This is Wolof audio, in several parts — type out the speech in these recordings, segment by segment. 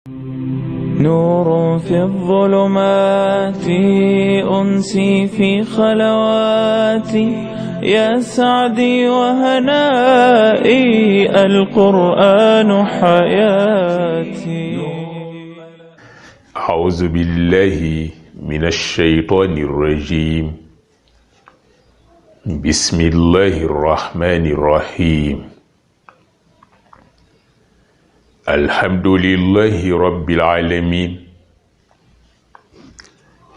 نور في الظلمات أنسي في خلواتي يا سعدي وهنائي القرآن حياتي. أعوذ بالله من الشيطان الرجيم. بسم الله الرحمن الرحيم. الحمد لله رب العالمين،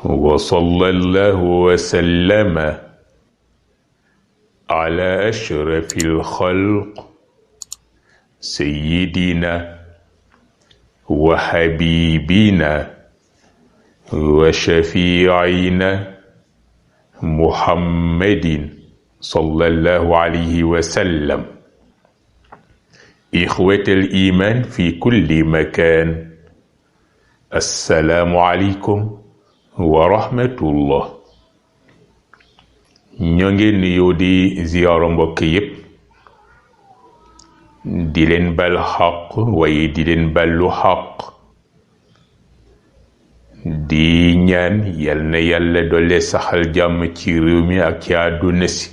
وصلى الله وسلم على أشرف الخلق سيدنا وحبيبنا وشفيعنا محمد صلى الله عليه وسلم. إخوة الإيمان في كل مكان، السلام عليكم ورحمة الله. ñongi nuyu di ziyaara mbokk yépp, di leen bal xaq waaye di leen ballu xaq, di ñaan yal na yàlla doole saxal jàmm ci réew mi ak ci àdduna si.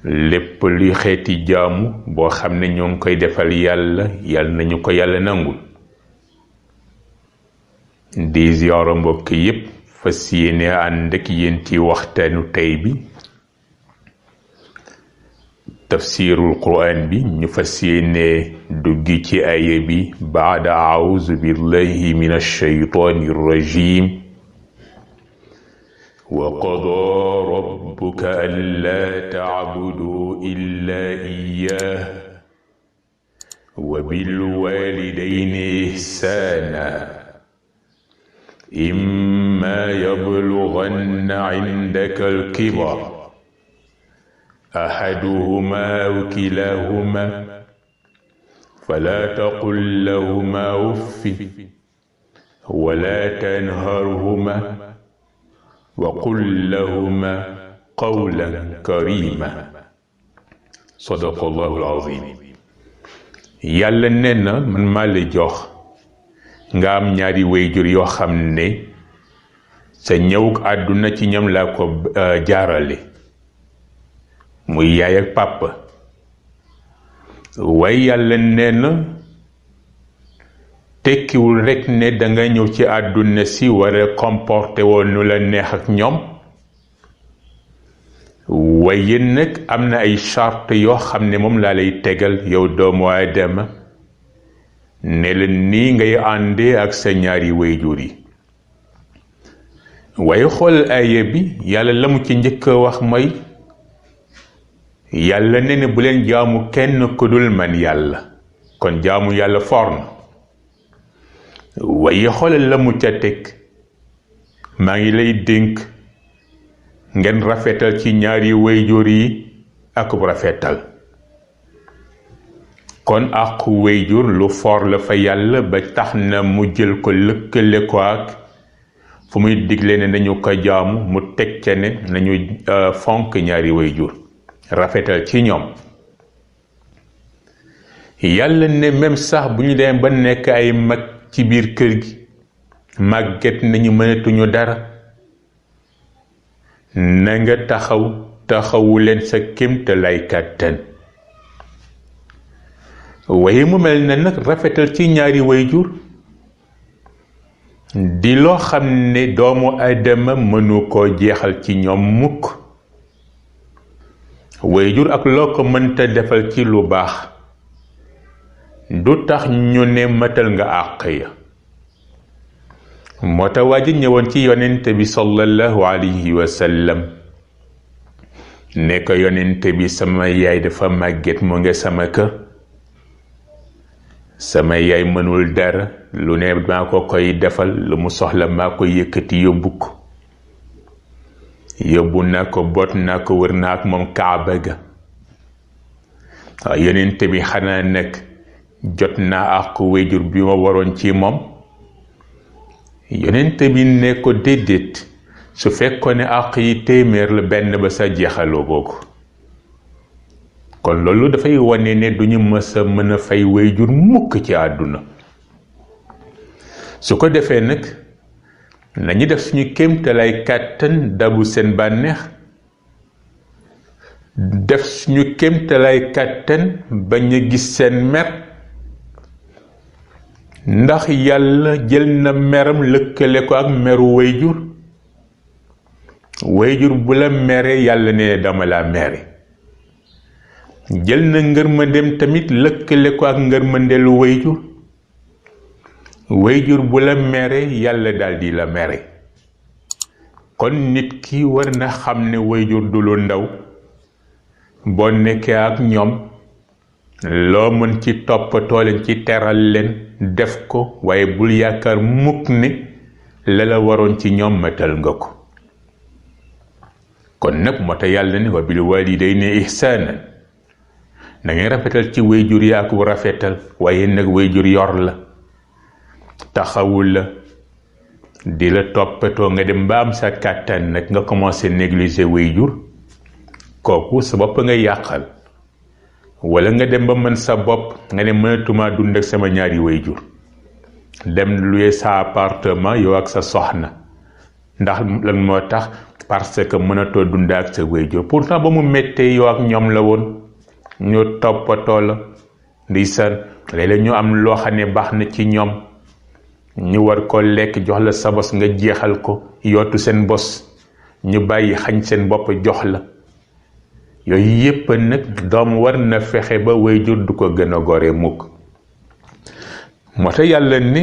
lépp luy xeeti jaamu boo xam ne ñoo ngi koy defal yàlla yal nañu ko yàlla nangul. di ziyaara mbokk yépp, fas yéene ànd ak yéen ci waxtaanu tey bi, tafsirul quran bi. ñu fas yéene duggi ci aaya bi baada auzu billahi min alshaytani rrajim. wa qadaa rabbuka allaa tacbuduu illaa iyyaah wa bilwaalidayni ihsaana إما يبلغن عندك الكبر أحدهما أو كلاهما فلا تقل لهما أف ولا تنهرهما وقل لهما قولا كريما. صدق الله العظيم. يالا نينا من مالي جوخ nga am ñaari wayjur yoo xam ne sa ñëwuk àdduna ci ñoom laa ko jaarale, muy yaay ak papa. waaye yàlla nee na tekkiwul rekk ne danga ñëw ci àdduna si war a comporté woon nu la neex ak ñoom, waaye nag am na ay charte yoo xam ne moom laa lay tegal yow doomu aadama, ne la nii ngay àndee ak sa ñaari wayjur yi. waaye xool aaya bi, yàlla la mu ci njëkk a wax mooy yàlla ne ne bu leen jaamu kenn ku dul man yàlla. kon jaamu yàlla for na. waaye xoolal la mu ca teg, maa ngi lay dénk ngeen rafetal ci ñaari wayjur yi ak rafetal. kon àqu wayjur lu for la fa yàlla ba tax na mu jël ko lëkkale ko ak fu muy digle ne nañu ko jaamu, mu teg ca ne nañu fonk ñaari wayjur, rafetal ci ñoom. yàlla ne même sax bu ñu demee ba nekk ay mag ci biir kër gi, màgget nañu mënatuñu dara, na nga taxawu leen sa kéemtalaay kàttan. waaye mu mel ne nag rafetal ci ñaari wayjur di loo xam ne doomu aadama mënu koo jeexal ci ñoom mukk. wayjur ak loo ko mënta defal ci lu baax du tax ñu ne matal nga àq ya. moo tax waa ji ñëwoon ci yonent bi sallallahu alayhi wa sallam ne ko yonent bi sama yaay dafa màgget mu ngi sama kër, sama yaay mënul dara, lu ne maa ko koy defal, lu mu soxla maa ko yëkkati yóbbu ko, yóbbu naa ko, boot naa ko, wër naa ak moom kaaba ga. waaw yonent bi xanaa nag jot naa àq wayjur bi ma waroon ci moom? yonent bi ne ko déedéet, su fekkoon ne àq yi téeméer la benn ba sa jeexaloo boobu. kon loolu dafay wane ne duñu mës a mën a fay wayjur mukk ci àdduna su ko defee nag nañu def suñu kéemtalaay kàttan dabu seen bànneex, def suñu kéemtalaay kàttan bañ a gis seen mer, ndax yàlla jël na meram lëkkale ko ak meru wayjur. wayjur bu la mere yàlla ne dama la mere. jël na ngërmandeem tamit lëkkale ko ak ngërmandeelu wayjur. wayjur bu la mere yàlla daldi la mere. kon nit ki war na xam ne wayjur du lu ndaw. boo nekkee ak ñoom loo mën ci toppatoo leen ci teral leen def ko, waaye bul yaakaar mukk ne la la waroon ci ñoom matal nga ko. kon nag moo tax yàlla ne wa bil walidayni ihsaanan, na ngeen rafetal ci wayjur yi ak rafetal, waaye nag wayjur yor la taxawul la di la toppatoo nga dem ba am sa kàttan nag nga commencé négliger wayjur, kooku sa bopp nga yàqal. wala nga dem ba mën sa bopp nga ne mënatuma dund ak sama ñaari wayjur, dem luye sa appartement yow ak sa soxna. ndax lan moo tax? parce que mënatoo dund ak sa wayjur. pourtant ba mu méttee yow ak ñoom la woon, ñu toppatoo la ndeysaan. léeg-léeg ñu am loo xam ne baax na ci ñoom, ñu war ko lekk jox la sa bos nga jeexal ko, yootu seen bos, ñu bàyyi xañ seen bopp jox la. yooyu yépp nag doom war na fexe ba wayjur du ko gën a gore mukk. moo tax yàlla ne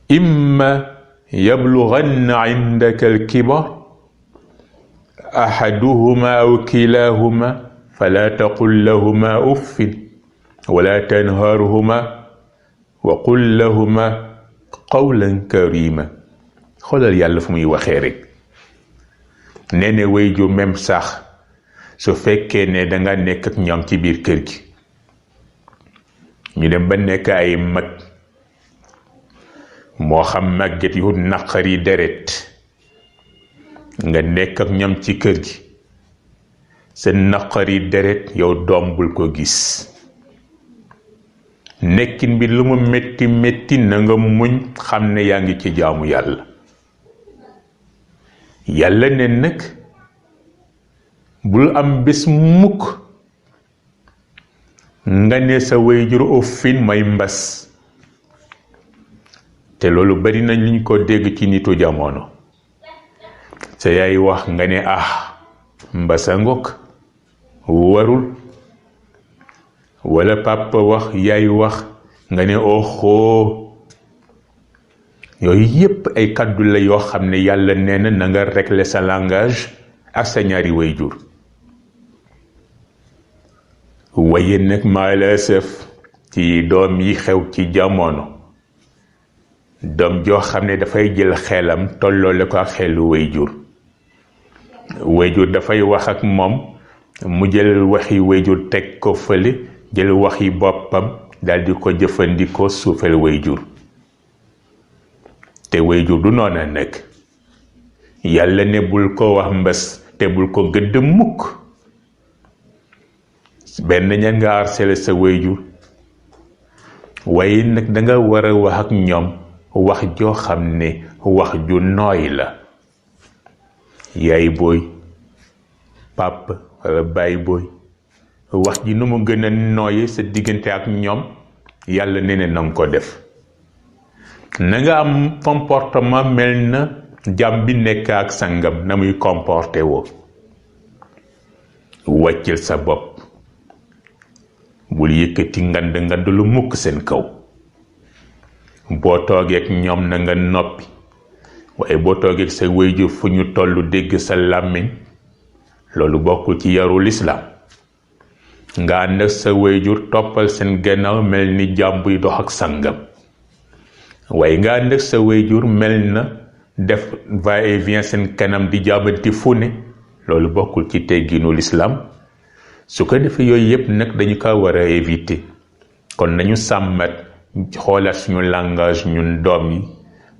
imma yablughanna indaka alkibar ahaduhuma aw kilahuma fala taqul lahuma uffin wala tanharhuma wa qul lahuma qawlan karima. xoolal yàlla fu muy waxee rek. nee ne wayjur même sax su fekkee ne danga nekk ak ñoom ci biir kër gi, ñu dem ba nekk ay mag, moo xam màgget yu naqari deret, nga nekk ak ñoom ci kër gi, seen naqari deret yow doom bul ko gis. nekkin bi lu mu metti metti na nga muñ, xam ne yaa ngi ci jaamu yàlla. yàlla ne nag bul am bés mukk nga ne sa wayjur uffin may mbas. te loolu bari nañ liñ ko dégg ci nitu jamono. sa yaay wax nga ne mbasa ngok warul. wala papa wax yaay wax nga ne oxoo. yooyu yépp ay kàddu la yoo xam ne yàlla nee na nga régler sa langage ak sa ñaari wayjur. waaye nag maalasaf ci doom yi xew ci jamono, doom joo xam ne dafay jël xelam tolloole ko ak xelu wayjur. wayjur dafay wax ak moom, mu jël waxi wayjur teg ko fële, jël waxi boppam daldi ko jëfandikoo suufel wayjur. te wayjur du noona nekk. yàlla ne bul ko wax mbas te bul ko gëdd mukk. benn ña nga harcelé sa wayjur, waaye nag danga war a wax ak ñoom wax joo xam ne wax ju nooy la. yaay booy, papa wala baay booy, wax ji nu mu gën a nooye sa diggante ak ñoom, yàlla ne ne nanga ko def. na nga am comportement mel na jàmm bi nekk ak sangam na muy comporté woo. wàccil sa bopp, bul yëkkati ngand lu mukk seen kaw. boo toogeek ñoom na nga noppi, waaye boo toogeek sa wayjur fu ñu tollu dégg sa làmmiñ, loolu bokkul ci yarul islaam. nga ànd ak sa wayjur toppal seen gannaaw mel ni jàmm buy dox ak sangam, waaye nga ànd ak sa wayjur mel na def va et vient seen kanam di jàbbanti fu ne, loolu bokkul ci tegginul islaam. su ko defee yooyu yépp nag dañu ko war a éviter. kon nañu sàmmat xoolaat suñu langage ñun doom yi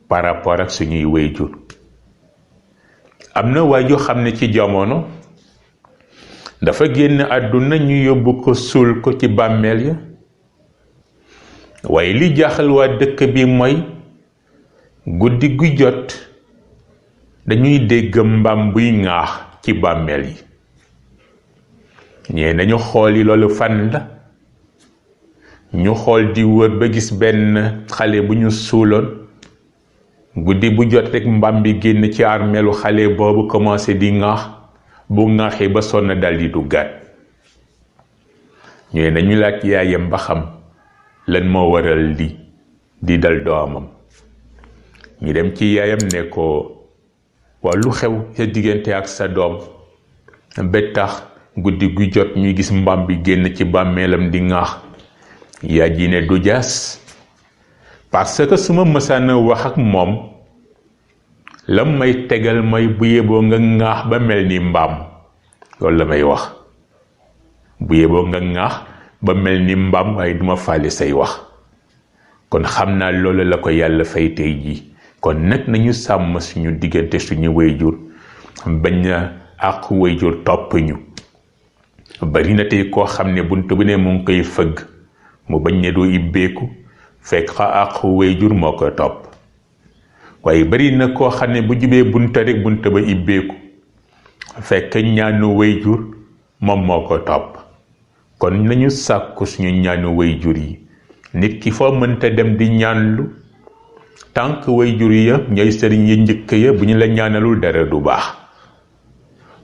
par rapport ak suñuy wayjur. am na waajoo xam ne ci jamono dafa génn àdduna, ñu yóbbu ko suul ko ci bàmmeel ya. waaye li jaaxal waa dëkk bi mooy guddi gu jot dañuy dégg mbaam buy ŋaax ci bàmmeel yi ñee nañu xool yi loolu fan la ñu xool di wër ba gis benn xale bu ñu suuloon guddi bu jot rek mbaam bi génn ci armeelu xale boobu commencé di ŋaax bu ŋaaxee ba sonn dal di duggaat ñee nañu laaj yaayam ba xam lan moo waral li di dal doomam ñu dem ci yaayam ne ko waa lu xew sa diggante ak sa doom ba tax guddi gu jot ñuy gis mbaam bi génn ci bàmmeelam di ŋaax yaay ji ne du jaas parce que su ma mësaana wax ak moom lam may tegal mooy bu yeboo nga ŋaax ba mel ni mbaam loolu la may wax bu yeboo nga ŋaax ba mel ni mbaam waaye duma faale say wax kon xam naa loolu la ko yàlla fay tey ji kon nag nañu sàmm suñu diggante suñu wayjur bañ a àq wayjur topp ñu bari na tey koo xam ne bunt bu ne mu ngi koy fëgg mu bañ ne doo ibbeeku fekk xa àq wayjur moo ko topp waaye bari na koo xam ne bu jubee bunta rek bunta ba ibbeeku fekk ñaanu wayjur moom moo ko topp kon nañu sàkku suñu ñaanu wayjur yi nit ki foo mënta dem di ñaanlu tànk wayjur ya ñooy sëriñ ya njëkk ya bu ñu la ñaanalul dara du baax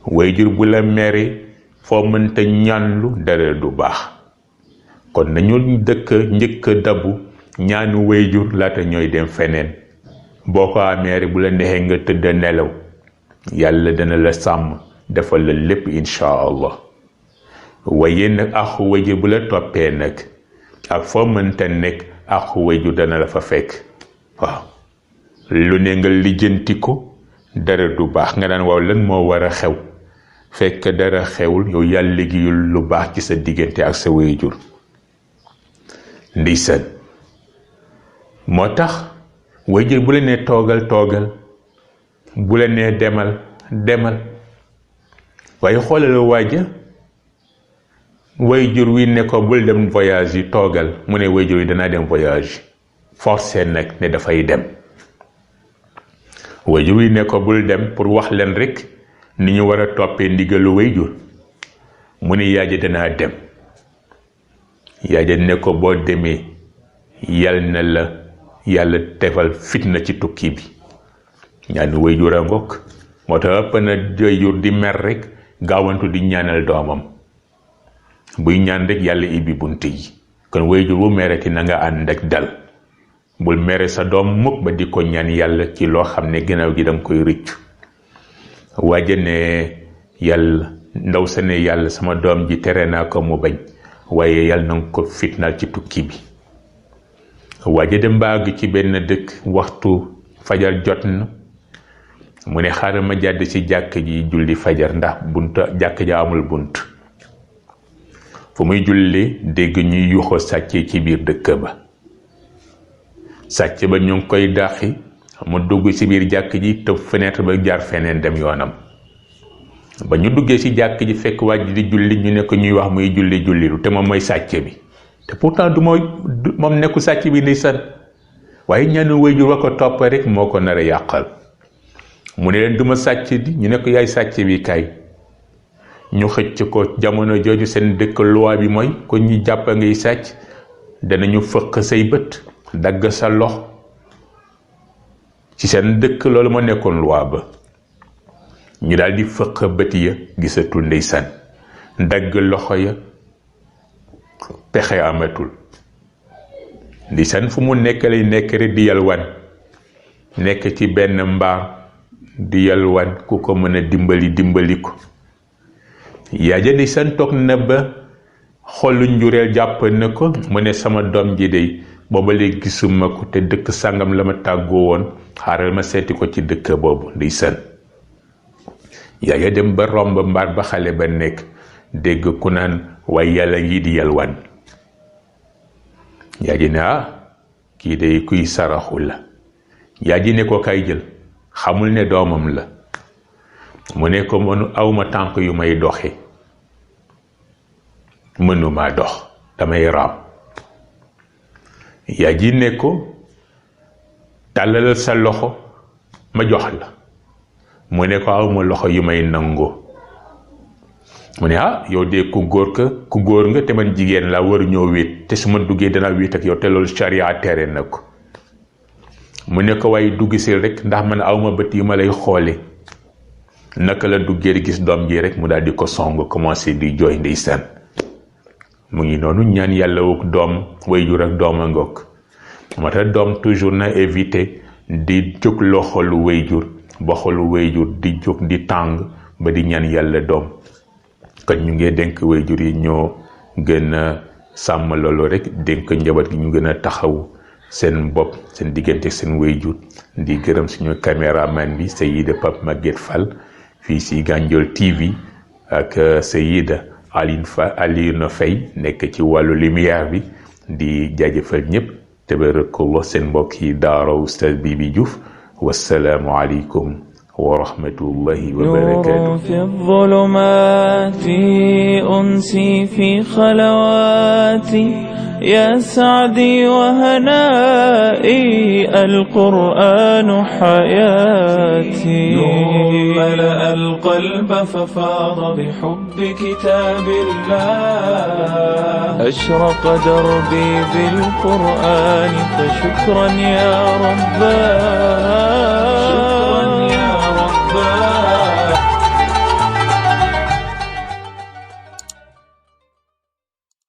wayjur bu la mere foo mënta ñaanlu dara du baax kon nañu dëkk njëkk dabu ñaanu wayjur laata ñooy dem feneen boo ko amee rek bu la neexee nga tëdd nelaw yàlla dana la sàmm defal la lépp incha allah waaye nag àqu wayjur bu la toppee nag ak foo mënta nekk àqu wayjur dana la fa fekk waaw lu ne nga lijjanti ko dara du baax nga daan waaw lan moo war a xew fekk dara xewul yow yàlla liggéeyul lu baax ci sa diggante ak sa wayjur ndeysaan moo tax wayjur bu la nee toogal toogal bu la nee demal demal waaye xoolal waaja wayjur wi ne ko bul dem voyage yi toogal mu ne wayjur yi danaa dem voyage forcé nag ne dafay dem wayjur wi ne ko bul dem pour wax leen rek ni ñu war a toppee ndigalu wayjur mu ne yaaja danaa dem yaaja ne ko boo demee yal na la yàlla tefal fitna ci tukki bi ñaanu wayjur a ngokk moo tax ëpp na wayjur di mer rek gaawantu di ñaanal doomam buy ñaan rek yàlla ibbi bunt yi kon wayjur bu mereti na nga ànd ak dal bul mere sa doom mukk ba di ko ñaan yàlla ci loo xam ne gannaaw gi danga koy rëccu waaja ne yàlla ndaw sa ne yàlla sama doom ji tere naa ko mu bañ waaye yàlla na nga ko fitnaal ci tukki bi waaja dem ba àgg ci benn dëkk waxtu fajar jot na mu ne xaaral ma jàdd ci jàkk ji julli fajar ndax bunt jàkk ja amul bunt fu muy julli dégg ñuy yuuxoo sàccee ci biir dëkk ba sàcc ba ñu ngi koy dàqi mu dugg ci biir jàkk ji tëb fenêtre ba jaar feneen dem yoonam ba ñu duggee ci jàkk ji fekk waa ji di julli ñu ne ko ñuy wax muy julli jullilu te moom mooy sàcc bi te pourtant du mooy moom nekku sàcc bi ni san waaye ñaanu wayjur wa ko topp rek moo ko nar a yàqal mu ne leen duma sàcc di ñu ne ko yaay sàcc bi kay ñu xëcc ko jamono jooju seen dëkk loi bi mooy ko ñu jàpp ngay sàcc danañu fëq say bët dagg sa lox ci seen dëkk loolu ma nekkoon loi ba ñu daal di fëq bët ya gisatul ndeysaan dagg loxo ya pexe amatul ndeysaan fu mu nekk lay nekk rek di yalwaan nekk ci benn mbaar di yalwaan ku ko mën a dimbali ko yaaja ndeysaan toog na ba xolu njureel jàpp na ko mu ne sama doom ji dey booba léegi gisuma ko te dëkk sàngam la ma tàggoo woon xaaral ma seeti ko ci dëkk boobu ndeysaan yaaja dem ba romb mbaar ba xale ba nekk dégg ku naan waaye yàlla ngi di yalwaan yaaji ne kii day kuy saraxu la yaaji ne ko kay jël xamul ne doomam la mu ne ko mënu awma tànk yu may doxe mënuma dox damay raam yaa ji ne ko tàllalal sa loxo ma jox la. mu ne ko awma loxo yu may nangoo. mu ne yow de ku góor nga te man jigéen laa war ñoo wéet te su ma duggee danaa wéet ak yow te loolu charia tere na ko. mu ne ko waaye dugg si rek ndax man awma bët yi ma lay xoole. naka la duggee gis doom ji rek mu daal di ko song commencé di jooy ndeysaan. mu ngi noonu ñaan yàlla wuk doom waajur ak doom a ngoog. moo tax doom toujours na éviter di jóg loxolu waajur ba xolu waajur di jóg di tàng ba di ñaan yàlla doom. kon ñu ngi dénk waajur yi ñoo gën a sàmm loolu rek dénk njaboot gi ñu gën a taxaw seen bopp seen diggante seen waajur. di gërëm suñu caméraman bi Seyida Pape Maguette Fall fii si Gandiol TV ak Seyida Alioune Faye nekk ci wàllu lumière bi di jaajëfal ñëpp tabarakallah seen mbokk yi daara Oustaz Bibi Diouf wassalaamu aleykum ورحمة الله وبركاته. نور في الظلمات أنسي في خلواتي يا سعدي وهنائي القرآن حياتي. نور ملأ القلب ففاض بحب كتاب الله أشرق دربي بالقرآن فشكرا يا رباه.